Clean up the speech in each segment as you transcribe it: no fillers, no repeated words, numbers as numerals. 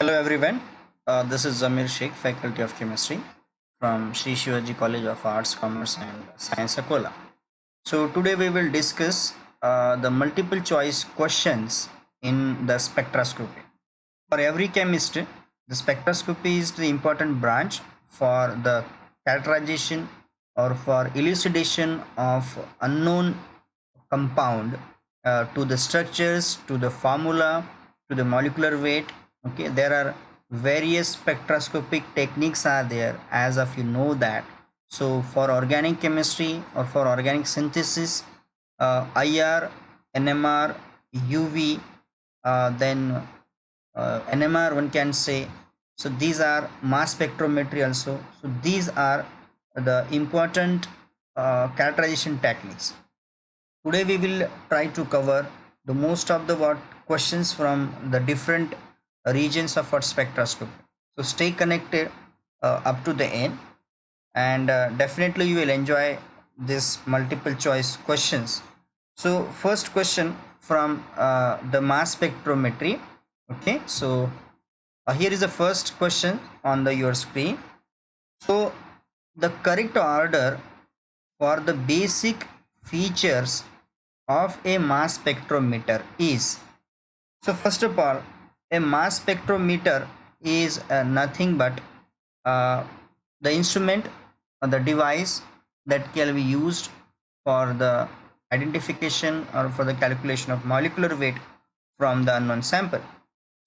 Hello everyone, this is Zamir Sheikh, Faculty of Chemistry from Sri Shivaji College of Arts, Commerce and Science, Akola. So today we will discuss the multiple choice questions in the spectroscopy. For every chemist, the spectroscopy is the important branch for the characterization or for elucidation of unknown compound to the structures, to the formula, to the molecular weight. Okay, there are various spectroscopic techniques are there, as of you know that. So for organic chemistry or for organic synthesis, IR, NMR, UV, then NMR one can say. So these are mass spectrometry also. So these are the important characterization techniques. Today we will try to cover the most of the what questions from the different regions of our spectroscopy. So stay connected up to the end, and definitely you will enjoy this multiple choice questions. So first question from the mass spectrometry. Okay, so here is the first question on the your screen. So the correct order for the basic features of a mass spectrometer is, so first of all, a mass spectrometer is nothing but uh, the instrument or the device that can be used for the identification or for the calculation of molecular weight from the unknown sample.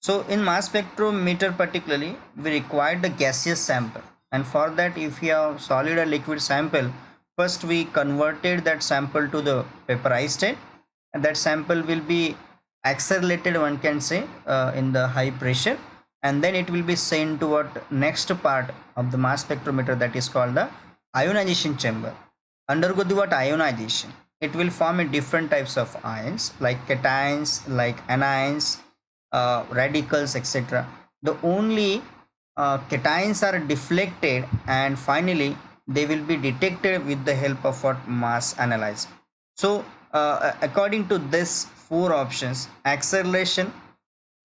So in mass spectrometer particularly, we require the gaseous sample, and for that, if you have solid or liquid sample, first we converted that sample to the vaporized state, and that sample will be accelerated, one can say, in the high pressure, and then it will be sent to what next part of the mass spectrometer, that is called the ionization chamber. Undergo the what ionization, it will form a different types of ions like cations, like anions, radicals, etc. The only cations are deflected, and finally they will be detected with the help of what mass analyzer. So according to this four options, acceleration,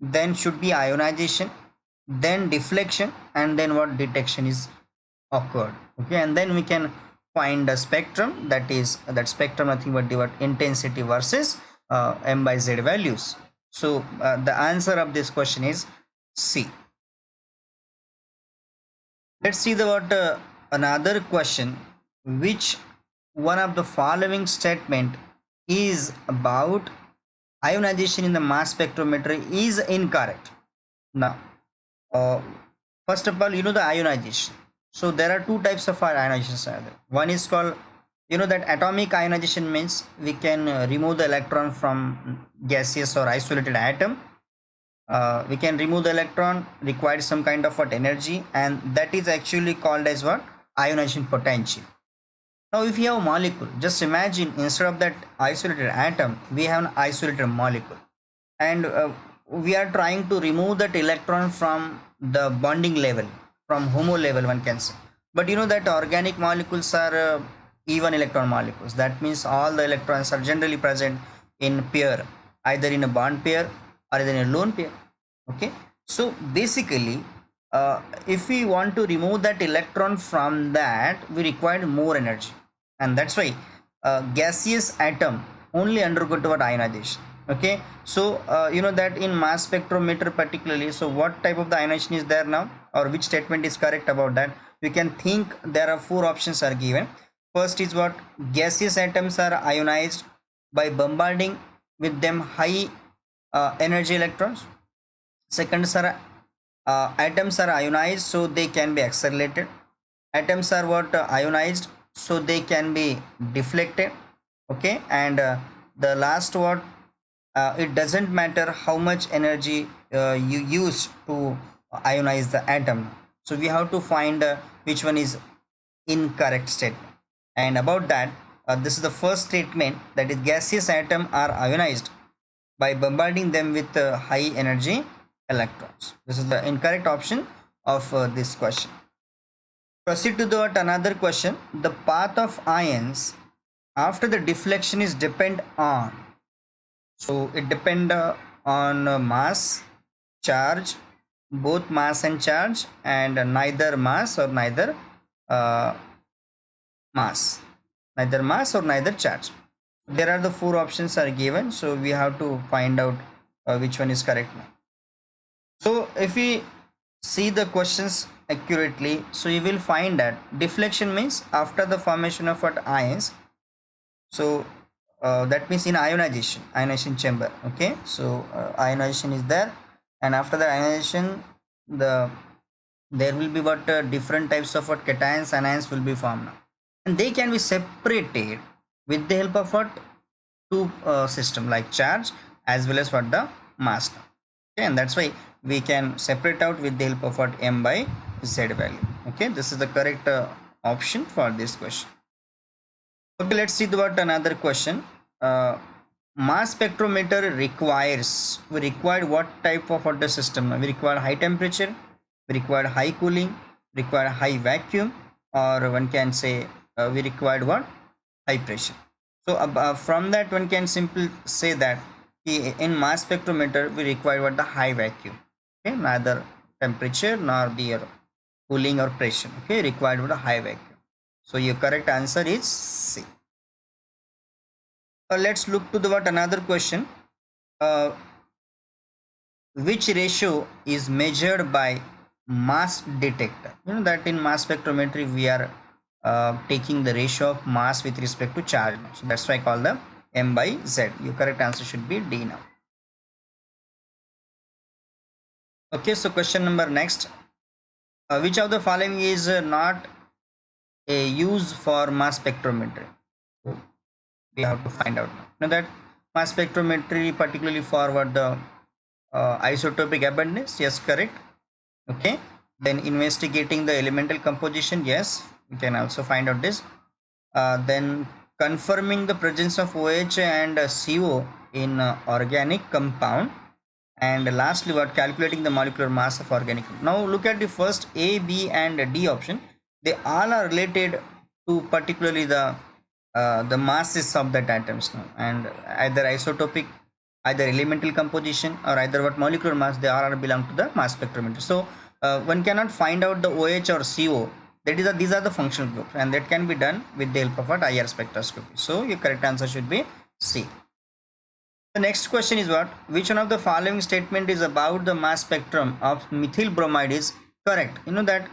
then should be ionization, then deflection, and then what detection is occurred. Okay, and then we can find a spectrum, that is that spectrum nothing but the what intensity versus m by z values. So the answer of this question is C. Let's see the what another question. Which one of the following statement is about ionization in the mass spectrometer is incorrect? Now, uh, first of all, you know the ionization. So there are two types of ionization. One is called, you know, that atomic ionization means we can remove the electron from gaseous or isolated atom. We can remove the electron, requires some kind of what energy, and that is actually called as what ionization potential. Now if you have a molecule, just imagine instead of that isolated atom we have an isolated molecule, and we are trying to remove that electron from the bonding level, from homo level, one can say. But you know that organic molecules are even electron molecules. That means all the electrons are generally present in pair, either in a bond pair or either in a lone pair. Okay, so basically if we want to remove that electron from that, we require more energy, and that's why gaseous atom only undergo to what ionization. Okay, so you know that in mass spectrometer particularly, so what type of the ionization is there now, or which statement is correct about that? We can think there are four options are given. First is what gaseous atoms are ionized by bombarding with them high energy electrons. Second, sir, atoms are ionized so they can be accelerated. Atoms are what ionized so they can be deflected. Okay, and the last word, it doesn't matter how much energy you use to ionize the atom. So we have to find which one is incorrect statement. And about that, this is the first statement, that is gaseous atom are ionized by bombarding them with high energy electrons. This is the incorrect option of this question. Proceed to the another question. The path of ions after the deflection is depend on. So it depend on mass, charge, both mass and charge, and neither mass or neither uh, mass, neither mass or neither charge. There are the four options are given, so we have to find out which one is correct now. So if we see the questions accurately, so you will find that deflection means after the formation of what ions. So that means in ionization chamber. Okay, so ionization is there, and after the ionization, there will be what different types of what cations and anions will be formed now, and they can be separated with the help of what two system like charge as well as what the mass now. Okay, and that's why we can separate out with the help of what m by z value. Okay, this is the correct option for this question. Okay, let's see what another question. uh, Mass spectrometer requires, we require what type of water system? We require high temperature, we require high cooling, require high vacuum, or one can say we required what, high pressure. So from that one can simply say that in mass spectrometer we require what, the high vacuum. Okay, neither temperature nor the cooling or pressure. Okay, required what, a high vacuum. So your correct answer is C. Let's look to the what another question. uh, which ratio is measured by mass detector? You know that in mass spectrometry we are taking the ratio of mass with respect to charge, so that's why I call the m by z. Your correct answer should be D now. Okay, so question number next. Which of the following is not a use for mass spectrometry? We have to find out now that mass spectrometry particularly forward the isotopic abundance, yes, correct. Okay, then investigating the elemental composition, yes, we can also find out this. Then confirming the presence of OH and CO in organic compound, and lastly what, calculating the molecular mass of organic. Now look at the first A, B and D option. They all are related to particularly the masses of that atoms now, and either isotopic, either elemental composition, or either what molecular mass, they all are belong to the mass spectrometer. So one cannot find out the OH or CO. That is these are the functional groups, and that can be done with the help of what, IR spectroscopy. So your correct answer should be C. The next question is what, which one of the following statement is about the mass spectrum of methyl bromide is correct? You know that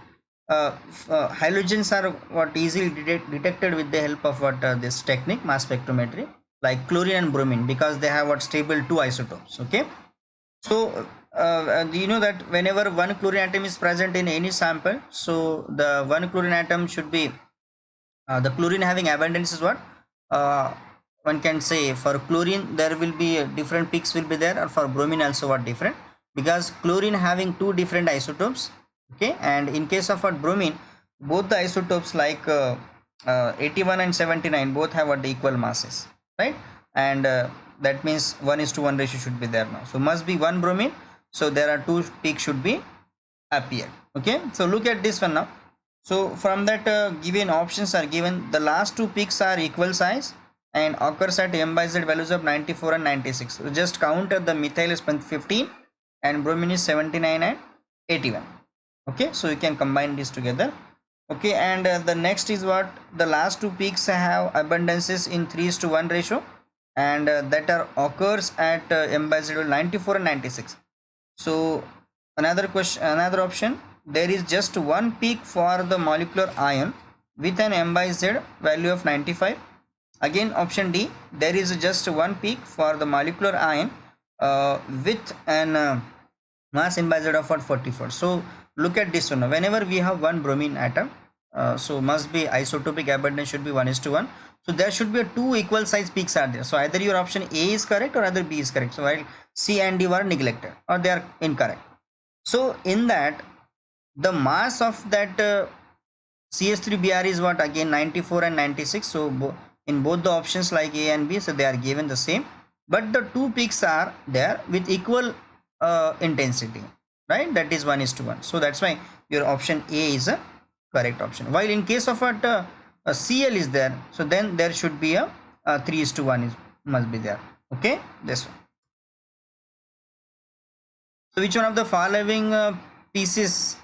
halogens are what easily detected with the help of what this technique, mass spectrometry, like chlorine and bromine, because they have what, stable two isotopes. Okay, so you know that whenever one chlorine atom is present in any sample, so the one chlorine atom should be the chlorine having abundance is what, uh, one can say for chlorine there will be different peaks will be there, or for bromine also what, different, because chlorine having two different isotopes. Okay, and in case of what bromine, both the isotopes like 81 and 79 both have what, the equal masses, right? And that means 1:1 ratio should be there now, so must be one bromine, so there are two peaks should be appear. Okay, so look at this one now. So from that given options are given, the last two peaks are equal size and occurs at m by z values of 94 and 96. So just count the methyl is 15 and bromine is 79 and 81. Okay, so you can combine these together. Okay, and the next is what, the last two peaks have abundances in 3:1 ratio, and that are occurs at m by z 94 and 96. So another question, another option, there is just one peak for the molecular ion with an m by z value of 95. Again option D, there is just one peak for the molecular ion with an mass m by z of 44. So look at this one, whenever we have one bromine atom, so must be isotopic abundance should be 1:1. So there should be two equal size peaks are there. So either your option A is correct or either B is correct. So while C and D were neglected or they are incorrect. So in that, the mass of that CH3Br is what, again 94 and 96. So in both the options like A and B, so they are given the same, but the two peaks are there with equal intensity, right? That is 1:1. So that's why your option A is a correct option. While in case of what a Cl is there, so then there should be a 3:1 is must be there. Okay, this one. So which one of the following pieces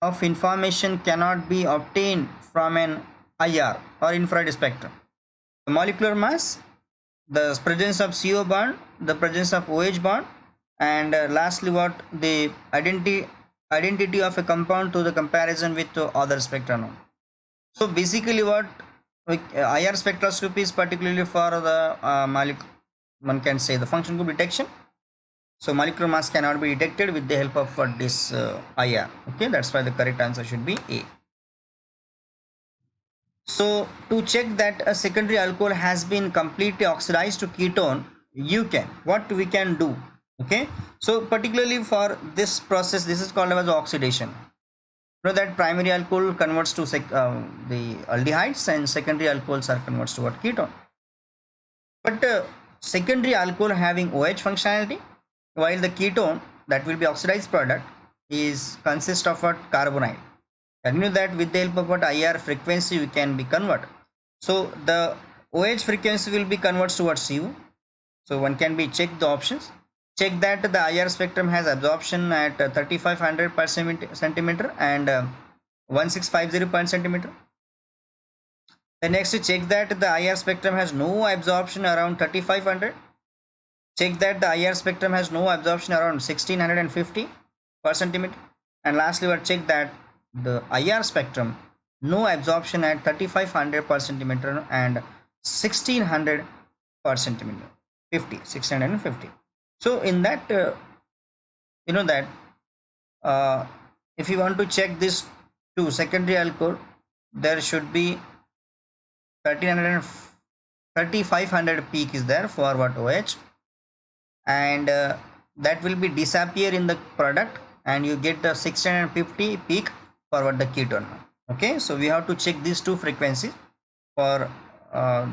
of information cannot be obtained from an IR or infrared spectrum? The molecular mass, the presence of CO bond, the presence of OH bond, and lastly what the identity of a compound to the comparison with other spectra. So basically what IR spectroscopy is particularly for the one can say the function group detection. So molecular mass cannot be detected with the help of this IR. Okay, that's why the correct answer should be A. So to check that a secondary alcohol has been completely oxidized to ketone, what we can do. Okay, so particularly for this process, this is called as oxidation. You know that primary alcohol converts to the aldehydes and secondary alcohols are converts to what, ketone. But secondary alcohol having OH functionality, while the ketone that will be oxidized product is consist of what, carbonide. And you know that with the help of what IR frequency we can be converted. So the OH frequency will be converted towards CU. So one can be check the options. Check that the IR spectrum has absorption at 3500 per centimeter and 1650 per centimeter. The next check that the IR spectrum has no absorption around 3500. Check that the IR spectrum has no absorption around 1650 per centimeter. And lastly, we'll check that the IR spectrum no absorption at 3500 per centimeter and 1600 per centimeter, 650. So in that you know that if you want to check this to secondary alcohol, there should be 3500 peak is there for what, OH, and that will be disappear in the product and you get the 650 peak for what, the ketone. Okay, so we have to check these two frequencies for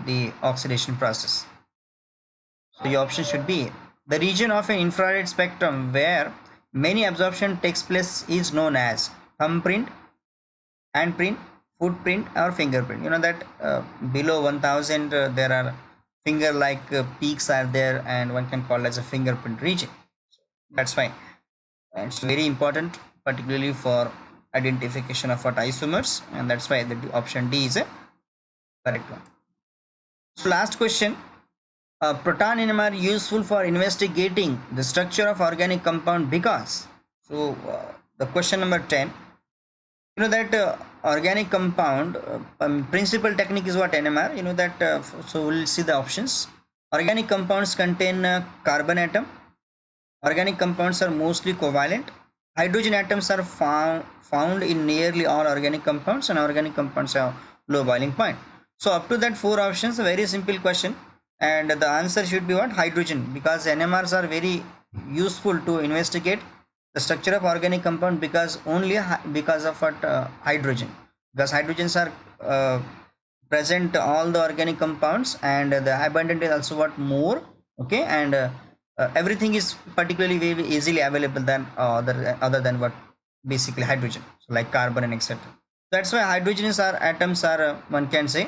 the oxidation process. So the option should be the region of an infrared spectrum where many absorption takes place is known as thumbprint, handprint, footprint or fingerprint. You know that below 1000 there are finger like peaks are there and one can call as a fingerprint region. That's fine. And it's very important particularly for identification of what isomers, and that's why the option D is a correct one. So last question. Proton NMR useful for investigating the structure of organic compound because, so the question number 10, you know that organic compound principal technique is what, NMR. You know that so we'll see the options. Organic compounds contain carbon atom. Organic compounds are mostly covalent. Hydrogen atoms are found in nearly all organic compounds, and organic compounds have low boiling point. So up to that 4 options, a very simple question, and the answer should be what, hydrogen, because NMRs are very useful to investigate the structure of organic compound because only because of what, hydrogen, because hydrogens are present all the organic compounds and the abundant is also what, more. Okay, and everything is particularly very easily available than other than what, basically hydrogen, so like carbon and etc. That's why hydrogens are atoms are one can say